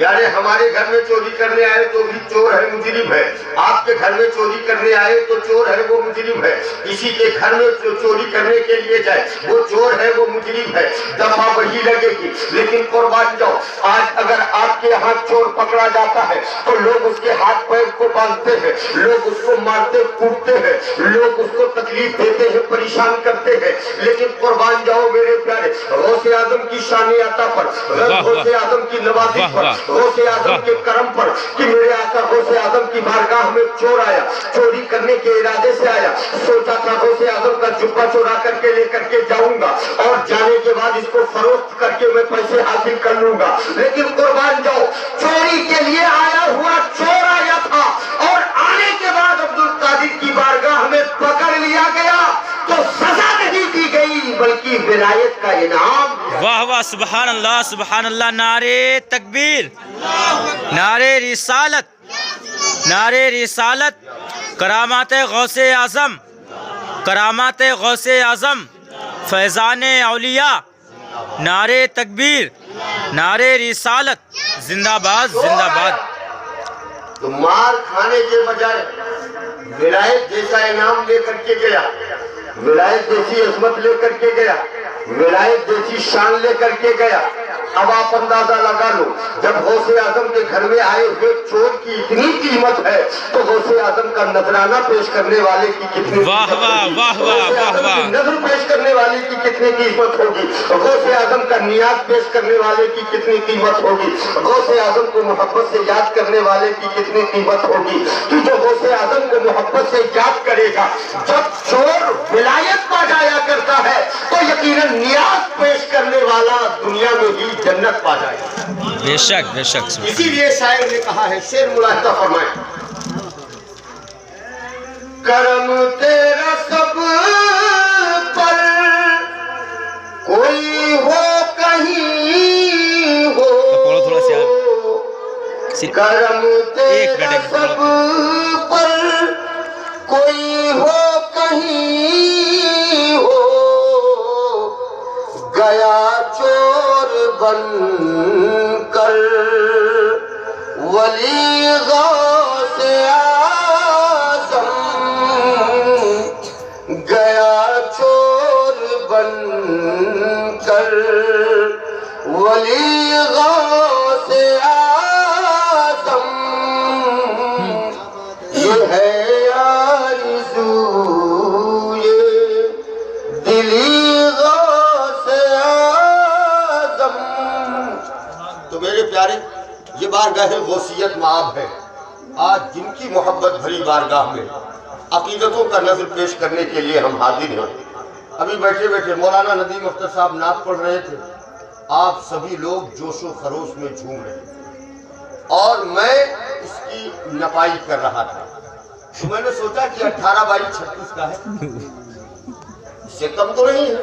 یعنی ہمارے گھر میں چوری کرنے آئے تو بھی چور ہے، مجرم ہے، آپ کے گھر میں چوری کرنے آئے تو چور ہے، وہ مجرم ہے، کسی کے گھر میں چوری کرنے کے لیے جائے وہ چور ہے، وہ مجرم ہے، دفعہ وہی لگے گی۔ لیکن قربان جاؤ، آج اگر آپ کے یہاں چور پکڑا جاتا ہے تو لوگ اس کے ہاتھ پیر کو باندھتے ہیں، لوگ اس کو مارتے کوٹتے ہیں، لوگ اس کو تکلیف دیتے ہیں، پریشان کرتے ہیں۔ لیکن قربان جاؤ میرے پیارے، غوث اعظم کی شان عطا پر، غوث اعظم کی نوازی پر، غوث اعظم کے کرم پر کہ میرے آقا غوث اعظم کی بارگاہ میں چور آیا، چوری کرنے کے ارادے سے آیا، سوچا تھا غوث اعظم کا جبہ چورا کر کے لے کر کے جاؤں گا اور جانے کے بعد اس کو فروخت کر کے میں پیسے حاصل کر لوں گا۔ لیکن قربان جاؤ، چوری کے لیے آیا ہوا چور آیا تھا اور آنے کے بعد عبد القادر کی بارگاہ میں پکڑ لیا گیا تو سزا نہیں دی گئی بلکہ ولایت کا انعام۔ واہ واہ، سبحان اللہ سبحان اللہ، نعرے تکبیر، نعرے رسالت، نعرے رسالت، کرامات غوث اعظم، کرامات غوث اعظم، فیضان اولیاء، نعرے تکبیر، نعرے رسالت، زندہ باد زندہ باد۔ تو مار کھانے کے بجائے ولایت جیسا انعام لے کر کے گیا، ولایت جیسی عظمت لے کر کے گیا، ولایت جیسی شان لے کر کے گیا۔ اب آپ اندازہ لگا لو، جب غوث اعظم کے گھر میں آئے ہوئے چور کی اتنی قیمت ہے تو غوث اعظم کا نذرانہ پیش کرنے والے کی کتنی واہ واہ واہ واہ واہ واہ، نذر پیش کرنے والے کی کتنی قیمت ہوگی، غوث اعظم کا نیاز پیش کرنے والے کی کتنی قیمت ہوگی، غوث اعظم کو محبت سے یاد کرنے والے کی کتنی قیمت ہوگی کہ جو غوث اعظم کو محبت سے یاد کرے گا، جب چور ولایت پا جایا کرتا ہے تو یقیناً نیاز پیش کرنے والا دنیا میں ہی جنت پا جائے گا۔ بے شک بے شک۔ اسی لیے شاعر نے کہا ہے، شعر ملاحظہ فرمائیں، کرم تیرا سب پر کوئی ہو کہیں ہو، تھوڑا سا کرم تیرا سب پر کوئی ہو کہیں ہو، گیا چور بن کر ولی غوث اعظم، گیا چور بن کر ولی غوث اعظم، یہ ہے آرزو یہ دلی غوث اعظم۔ تو میرے پیارے، یہ بارگاہ غوثیت معاب ہے۔ آج جن کی محبت بھری بارگاہ میں عقیدتوں کا نظر پیش کرنے کے لیے ہم حاضر ہیں۔ ابھی بیٹھے بیٹھے مولانا ندیم اختر صاحب نعت پڑھ رہے تھے، آپ سبھی لوگ جوش و خروش میں جھوم رہے تھے اور میں اس کی نپائی کر رہا تھا۔ تو میں نے سوچا کہ 18/36 کا ہے، اس سے کم تو نہیں ہے،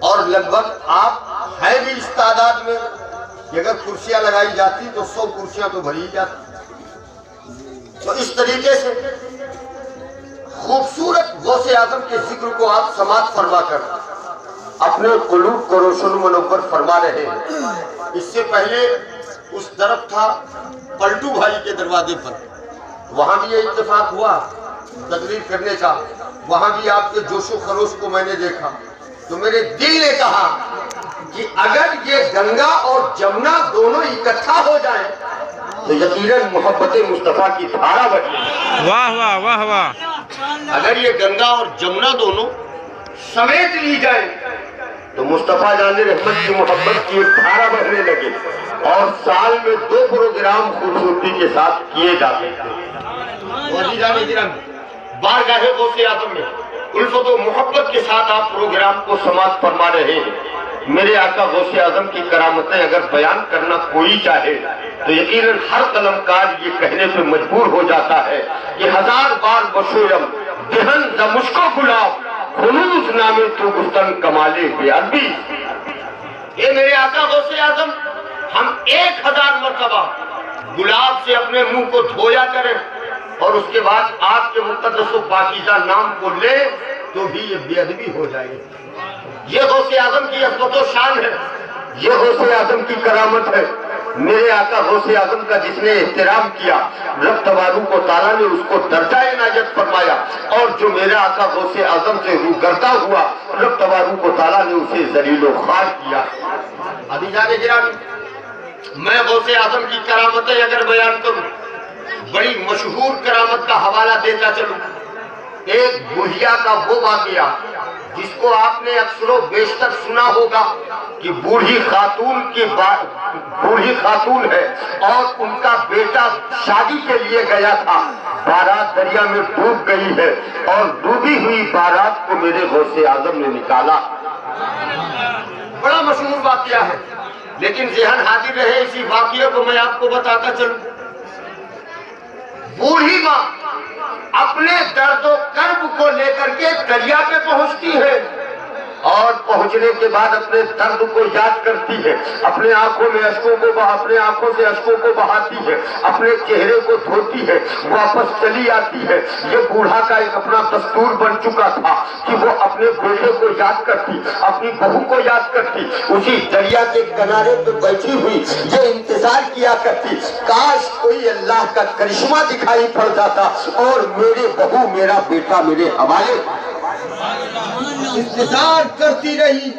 اور لگ بھگ آپ ہیں بھی اس تعداد میں کہ اگر کرسیاں لگائی جاتی تو 100 کرسیاں تو بھری جاتی۔ تو اس طریقے سے خوبصورت غوث اعظم کے ذکر کو آپ سماعت فرما کر اپنے قلوب کو روشن منور فرما رہے ہیں۔ اس سے پہلے اس طرف تھا پلٹو بھائی کے دروازے پر، وہاں بھی یہ اتفاق ہوا تقریر کرنے کا، وہاں بھی آپ کے جوش و خروش کو میں نے دیکھا۔ تو میرے دل نے کہا کہ اگر یہ گنگا اور جمنا دونوں اکٹھا ہو جائیں تو یقیناً محبت مصطفیٰ کی دھارا بنے۔ واہ واہ واہ واہ، اگر یہ گنگا اور جمنا دونوں سمیت لی جائیں تو مصطفیٰ جان رحمت کی محبت کی ایک دھارا بہنے لگے اور سال میں 2 پروگرام خوبصورتی کے ساتھ کیے جاتے ہیں۔ بارگاہ غوث اعظم میں الفت و محبت کے ساتھ آپ پروگرام کو سماعت فرما رہے ہیں۔ میرے آقا غوث اعظم کی کرامتیں اگر بیان کرنا کوئی چاہے تو یقیناً ہر قلمکار یہ کہنے پہ مجبور ہو جاتا ہے کہ 1000 بار بشویم دہن ز مشکو گلاب خلوص نامے تو گفتن کمالے بے عربی۔ یہ میرے آقا غوث اعظم، ہم 1000 مرتبہ گلاب سے اپنے منہ کو دھویا کریں اور اس کے بعد آپ کے مقدس و پاکیزہ نام کو لے تو بھی یہ بے ادبی ہو جائے گی۔ یہ غوث اعظم کی عظمت و شان ہے، یہ غوث اعظم کی کرامت ہے میرے آقا غوث اعظم کا جس نے احترام کیا رب تبارک و تعالیٰ نے اس کو درجہ عنایت فرمایا، اور جو میرے آقا غوث اعظم سے روگردہ ہوا رب تبارک و تعالیٰ نے اسے ذلیل و خوار کیا۔ عزیزان گرامی، میں غوث اعظم کی کرامتیں اگر بیان کروں، بڑی مشہور کرامت کا حوالہ دیتا چلوں۔ ایک بڑھیا کا وہ واقعہ جس کو آپ نے اکثر و بیشتر سنا ہوگا کہ بوڑھی خاتون ہے اور ان کا بیٹا شادی کے لیے گیا تھا، بارات دریا میں ڈوب گئی ہے اور ڈوبی ہوئی بارات کو میرے غوث اعظم نے نکالا۔ بڑا مشہور واقعہ ہے، لیکن ذہن حاضر رہے اسی واقعے کو میں آپ کو بتاتا چلوں۔ بوڑھی ماں اپنے درد و کرب کو لے کر کے دریا پہ پہنچتی ہے اور پہنچنے کے بعد اپنے درد کو یاد کرتی ہے، اپنے آنکھوں سے اشکوں کو بہاتی ہے، اپنے چہرے کو دھوتی ہے، واپس چلی آتی ہے۔ یہ بوڑھا کا ایک اپنا دستور بن چکا تھا کہ وہ اپنے بیٹے کو یاد کرتی، اپنی بہو کو یاد کرتی، اسی دریا کے کنارے پہ بیٹھی ہوئی یہ انتظار کیا کرتی، کاش کوئی اللہ کا کرشمہ دکھائی پڑ جاتا اور میرے بہو میرا بیٹا میرے حوالے۔ انتظار کرتی رہی،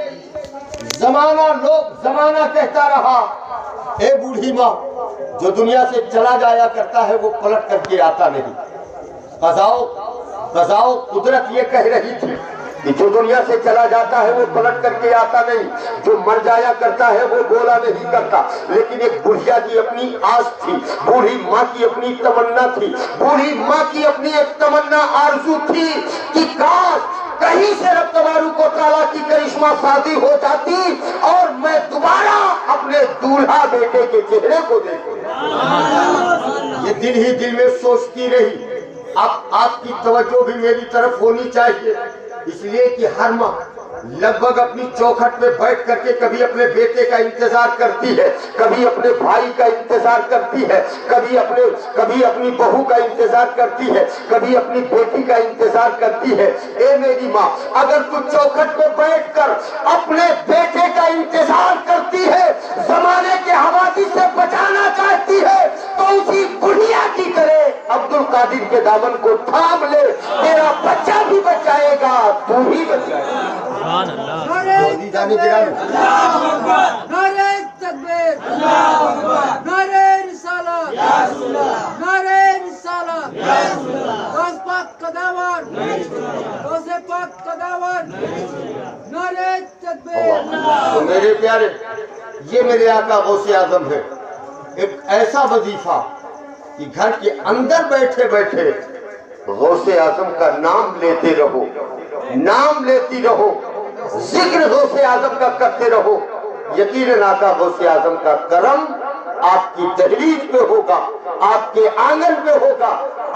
زمانہ کہتا رہا، اے بوڑھی ماں، جو دنیا سے چلا جایا کرتا ہے وہ پلٹ کر کے آتا نہیں۔ قضاء و قدرت یہ کہہ رہی تھی کہ جو دنیا سے چلا جاتا ہے وہ پلٹ کر کے آتا نہیں، جو مر جایا کرتا ہے وہ بولا نہیں کرتا۔ لیکن ایک بڑھیا کی اپنی آس تھی، بوڑھی ماں کی اپنی تمنا تھی، بوڑھی ماں کی اپنی ایک تمنا آرزو تھی کہ کاش کہیں سے رب تبارک و تعالیٰ کی کرشمہ سازی ہو جاتی اور میں دوبارہ اپنے دولہا بیٹے کے چہرے کو دیکھوں۔ یہ دل ہی دل میں سوچتی رہی۔ اب آپ کی توجہ بھی میری طرف ہونی چاہیے، اس لیے کہ ہر ماں لگ بھگ اپنی چوکھٹ میں بیٹھ کر کے کبھی اپنے بیٹے کا انتظار کرتی ہے، کبھی اپنے بھائی کا انتظار کرتی ہے، کبھی اپنی بہو کا انتظار کرتی ہے، کبھی اپنی بیٹی کا انتظار کرتی ہے۔ اے میری ماں، اگر تو چوکھٹ میں بیٹھ کر اپنے بیٹے کا انتظار کرتی ہے، زمانے کے حوادث سے بچانا چاہتی ہے، تو اسی بڑھیا کی طرح عبد القادر کے دامن کو تھام لے، تیرا بچہ بھی بچائے گا، تو بھی بچائے گا۔ نعرہ تکبیر، نعرہ رسالت، نعرہ رسالت، غوث پاک کا دعوت، غوث پاک کا دعوت، نعرہ تکبیر۔ تو میرے پیارے، یہ میرے آقا غوث اعظم ہے۔ ایک ایسا وظیفہ کہ گھر کے اندر بیٹھے بیٹھے غوث اعظم کا نام لیتے رہو، نام لیتی رہو، ذکر غوث اعظم کا کرتے رہو۔ یقیناً آقا غوث اعظم کا کرم آپ کی دہلیز پہ ہوگا، آپ کے آنگن پہ ہوگا۔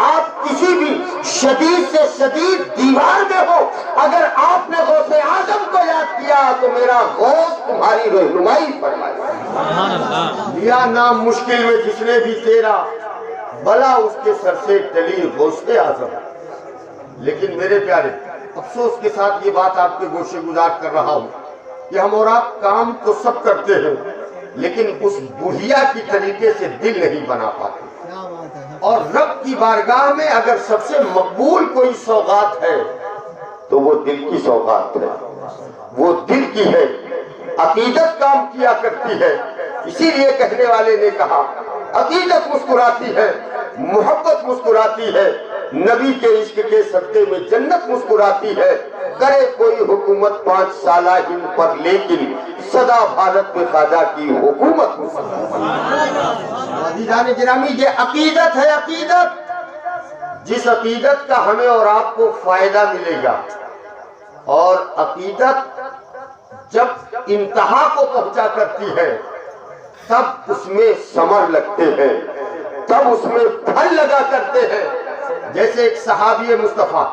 آپ کسی بھی شدید سے شدید دیوار میں ہو، اگر آپ نے غوث اعظم کو یاد کیا تو میرا غوث تمہاری رہنمائی فرمائے۔ لیا نام مشکل میں جس نے بھی تیرا، بلا اس کے سر سے ٹلی غوث اعظم۔ لیکن میرے پیارے، افسوس کے ساتھ یہ بات آپ کے گوشے گزار کر رہا ہوں کہ ہم اور آپ کام تو سب کرتے ہیں، لیکن اس بڑھیا کی طریقے سے دل نہیں بنا پاتے۔ اور رب کی بارگاہ میں اگر سب سے مقبول کوئی سوغات ہے تو وہ دل کی سوغات ہے، وہ دل کی ہے۔ عقیدت کام کیا کرتی ہے، اسی لیے کہنے والے نے کہا عقیدت مسکراتی ہے، محبت مسکراتی ہے، نبی کے عشق کے صدقے میں جنت مسکراتی ہے۔ کرے کوئی حکومت 5 سالہ ہند پر، لیکن صدا بھارت میں خواجہ کی حکومت مسکراتی ہے۔ عزیزان گرامی، یہ عقیدت ہے، عقیدت جس عقیدت کا ہمیں اور آپ کو فائدہ ملے گا۔ اور عقیدت جب انتہا کو پہنچا کرتی ہے تب اس میں ثمر لگتے ہیں، تب اس میں پھل لگا کرتے ہیں۔ جیسے ایک صحابی مصطفیٰ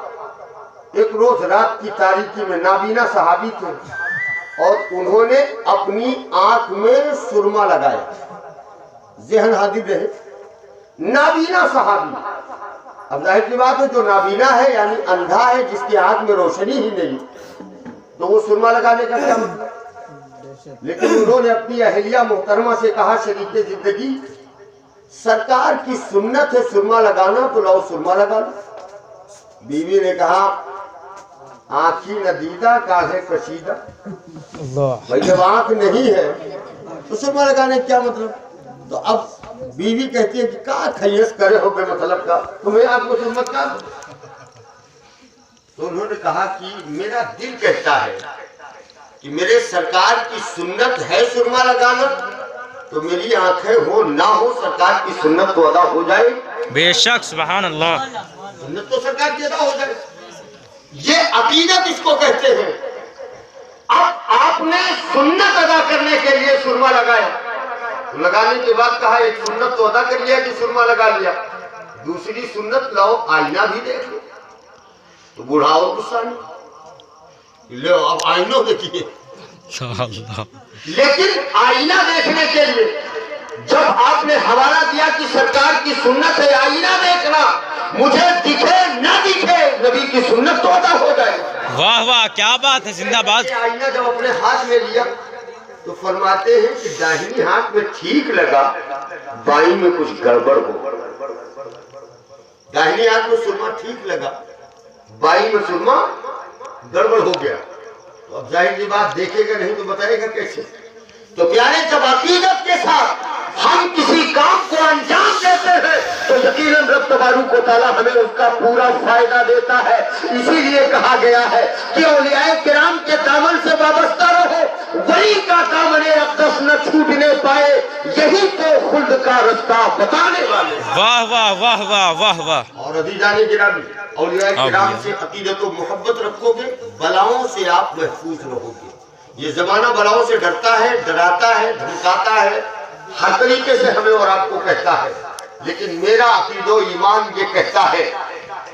ایک روز رات کی تاریکی میں نابینا صحابی تھے اور انہوں نے اپنی آنکھ میں سرما لگایا۔ ذہن حاضر رہے، نابینا صحابی، اب ظاہر کی بات ہے جو نابینا ہے یعنی اندھا ہے، جس کی آنکھ میں روشنی ہی نہیں، تو وہ سرما لگانے کا کیا مطلب؟ لیکن انہوں نے اپنی اہلیہ محترمہ سے کہا شریک زندگی سرکار کی سنت ہے سرما لگانا تو لاؤ سرما لگا لو. بیوی نے کہا آنکھی نہ دیدہ کاغذ کشیدہ. بھائی جب آنکھ نہیں ہے تو سرما لگانے کیا مطلب. تو اب بیوی کہتی ہے کہ کہاں خیس کرے ہو بے مطلب کا تمہیں آپ کو سرما کا. تو انہوں نے کہا کہ میرا دل کہتا ہے کہ میرے سرکار کی سنت ہے سرما لگانا تو میری آنکھیں ہو نہ ہو سرکار کی سنت تو ادا ہو جائے. بے شک سبحان اللہ. سنت تو سرکار کی ادا ہو جائے. یہ عقیدت اس کو کہتے ہیں. اب آپ نے سنت ادا کرنے کے لیے سرما لگایا تو لگانے کے بعد کہا ایک سنت تو ادا کر لیا کہ سرما لگا لیا دوسری سنت لاؤ آئینہ بھی دیکھ لو. تو بڑھاؤ غصہ نہیں لو اب آئینہ دیکھیے. لیکن آئینہ دیکھنے کے لیے جب آپ نے حوالہ دیا کہ سرکار کی سنت ہے آئینہ دیکھنا مجھے دکھے نہ دکھے نبی کی سنت تو ادا ہو جائے. واہ واہ کیا بات ہے. زندہ باد. آئینہ جب اپنے ہاتھ میں لیا تو فرماتے ہیں کہ داہنی ہاتھ میں ٹھیک لگا بائیں میں کچھ گڑبڑ ہو. داہنی ہاتھ میں سرما ٹھیک لگا بائیں میں سرما گڑبڑ ہو گیا. تو اب ظاہر کی بات دیکھے گا نہیں تو بتائے گا کیسے. تو پیارے جب عقیدت کے ساتھ ہم کسی کام کو انجام دیتے ہیں تو یقیناً رب تبارک و تعالیٰ ہمیں اس کا پورا فائدہ دیتا ہے. اسی لیے کہا گیا ہے کہ اولیاء کرام کے دامن سے وابستہ رہو ولی کا دامن اقدس نہ چھوٹنے پائے یہی تو خلد کا رستہ بتانے والے. واہ واہ واہ واہ واہ واہ. اور عزیزان گرامی اولیاء کرام سے عقیدت و محبت رکھو گے بلاؤں سے آپ محفوظ رہو گے. یہ زمانہ بلاؤں سے ڈرتا ہے ڈراتا ہے دھمکاتا ہے ہر طریقے سے ہمیں اور آپ کو کہتا ہے. لیکن میرا عقیدہ و ایمان یہ کہتا ہے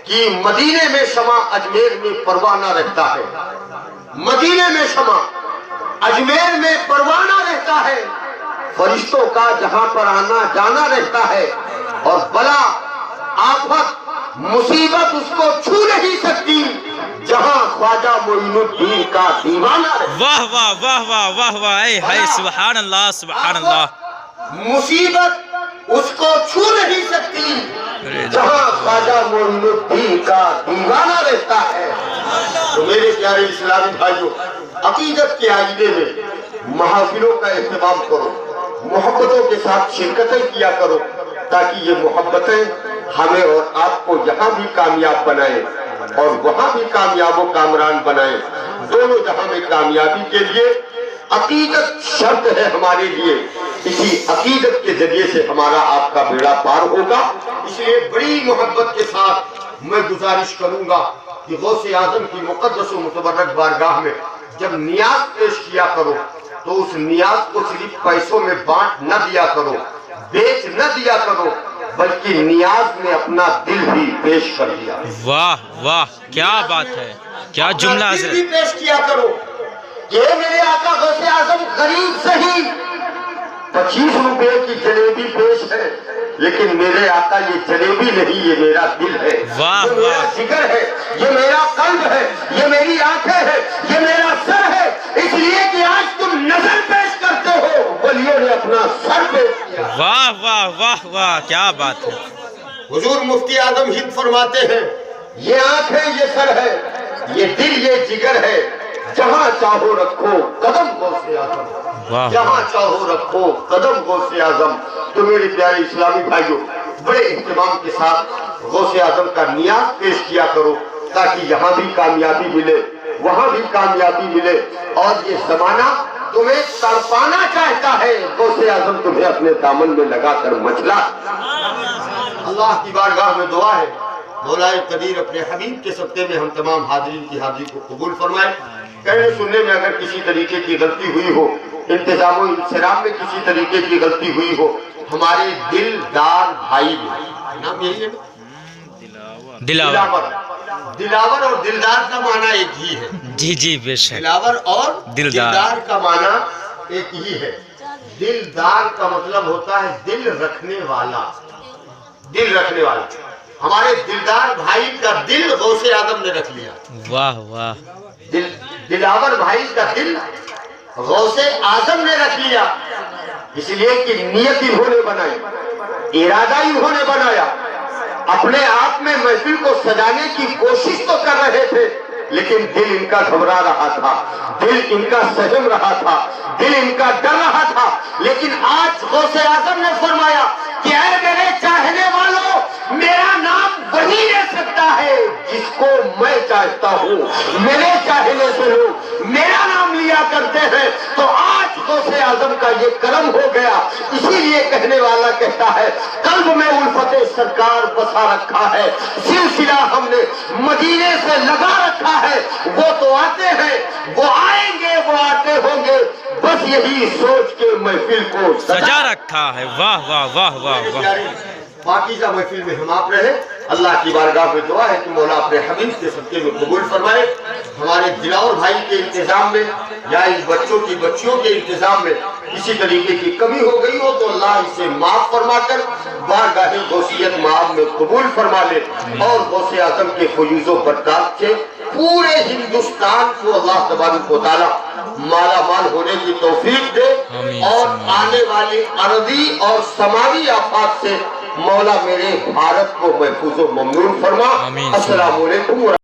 کہ مدینے میں شمع اجمیر میں پروانہ رہتا ہے. مدینے میں شمع اجمیر میں پروانہ رہتا ہے. فرشتوں کا جہاں پر آنا جانا رہتا ہے اور بلا آفت مصیبت اس کو چھو نہیں سکتی جہاں خواجہ معین الدین کا دیوانہ رہتا ہے. واہ واہ واہ واہ واہ واہ. اے ہائے سبحان اللہ سبحان اللہ. مصیبت اس کو چھو نہیں سکتی جہاں خواجہ معین الدین کا دیوانہ رہتا ہے. تو میرے پیارے اسلامی بھائیوں عقیدت کے آئینے میں محافلوں کا اہتمام کرو محبتوں کے ساتھ شرکتیں کیا کرو تاکہ یہ محبتیں ہمیں اور آپ کو یہاں بھی کامیاب بنائیں اور وہاں بھی کامیاب و کامران بنائیں. دونوں جہاں میں کامیابی کے لیے عقیدت شرط ہے ہمارے لیے. اسی عقیدت کے ذریعے سے ہمارا آپ کا بیڑا پار ہوگا. اس لیے بڑی محبت کے ساتھ میں گزارش کروں گا کہ غوث اعظم کی مقدس و متبرک بارگاہ میں جب نیاز پیش کیا کرو تو اس نیاز کو صرف پیسوں میں بانٹ نہ دیا کرو بیچ نہ دیا کرو بلکہ نیاز میں اپنا دل بھی پیش کر دیا. واہ واہ کیا بات ہے. کیا جملہ دل بھی پیش کیا کرو کہ میرے آقا غوث اعظم غریب صحیح 25 روپے کی جلیبی پیش ہے لیکن میرے آقا یہ جلیبی نہیں یہ میرا دل ہے واہ یہ میرا جگر ہے یہ میرا قلب ہے یہ میری آنکھیں ہے یہ میرا سر ہے. اس لیے کہ آج تم نظر پیش کرتے ہو ولیوں نے اپنا سر پیش کیا. واہ واہ واہ واہ کیا بات ہے. حضور مفتی اعظم ہند فرماتے ہیں یہ آنکھ ہے یہ سر ہے یہ دل یہ جگر ہے جہاں چاہو رکھو قدم غوث اعظم جہاں چاہو رکھو قدم غوث اعظم. تو میرے پیارے اسلامی بھائیوں بڑے اہتمام کے ساتھ غوث اعظم کا نیاز پیش کیا کرو تاکہ یہاں بھی کامیابی ملے وہاں بھی کامیابی ملے. اور یہ زمانہ تمہیں تڑپانا چاہتا ہے غوث اعظم تمہیں اپنے دامن میں لگا کر مچلا. اللہ کی بارگاہ میں دعا ہے مولا قدیر اپنے حبیب کے صدقے میں ہم تمام حاضرین کی حاضری کو قبول فرمائے. کہنے سننے میں اگر کسی طریقے کی غلطی ہوئی ہو انتظام و انصرام میں کسی طریقے کی غلطی ہوئی ہو ہمارے دلدار بھائی نام یہی ہے دلاور. دلاور اور دلدار کا معنی ایک ہی ہے. جی جی بے شک. دلاور اور دلدار کا معنی ایک ہی ہے. دلدار کا مطلب ہوتا ہے دل رکھنے والا. دل رکھنے والا. ہمارے دلدار بھائی کا دل غوث اعظم نے رکھ لیا. واہ واہ. دلاور بھائی کا دل غوث اعظم نے رکھ لیا، اس لیے کہ نیت انہوں نے بنائی، ارادہ انہوں نے بنایا، اپنے آپ میں محفل کو سجانے کی کوشش تو کر رہے تھے، لیکن دل ان کا گھبرا رہا تھا، دل ان کا سہم رہا تھا، دل ان کا ڈر رہا تھا۔ لیکن آج غوث اعظم نے فرمایا کہ اے میرے چاہنے والوں، میرا نام وہی لے سکتا ہے جس کو میں چاہتا ہوں، میرے چاہنے سے لوگ میرا نام لیا کرتے ہیں۔ تو آج غوث اعظم کا یہ کرم ہو گیا، اسی لیے کہنے والا کہتا ہے قلب میں الفت سرکار بسا رکھا ہے، سلسلہ ہم نے مدینے سے لگا رکھا ہے، وہ تو آتے ہیں، وہ آئیں گے، وہ آتے ہوں گے، بس یہی سوچ کے محفل کو سجا رکھا ہے۔ واہ واہ واہ واہ واہ۔ پاکیزہ محفل میں ہم آپ رہے، اللہ کی بارگاہ میں دعا ہے کہ مولا اپنے حبیب کے صدقے میں قبول فرمائے۔ ہمارے دلاور بھائی کے انتظام میں یا ان بچوں کی بچیوں کے انتظام میں کسی طریقے کی کمی ہو گئی ہو تو اللہ اسے معاف فرما کر بارگاہ غوثیت معاب میں قبول فرما لے، اور غوث اعظم کے فیوز و برکات سے پورے ہندوستان کو اللہ تبارک و تعالی مالا مال ہونے کی توفیق دے، اور آنے والی ارضی اور سماوی آفات سے مولا میرے بھارت کو محفوظ و ممنون فرما۔ السلام علیکم۔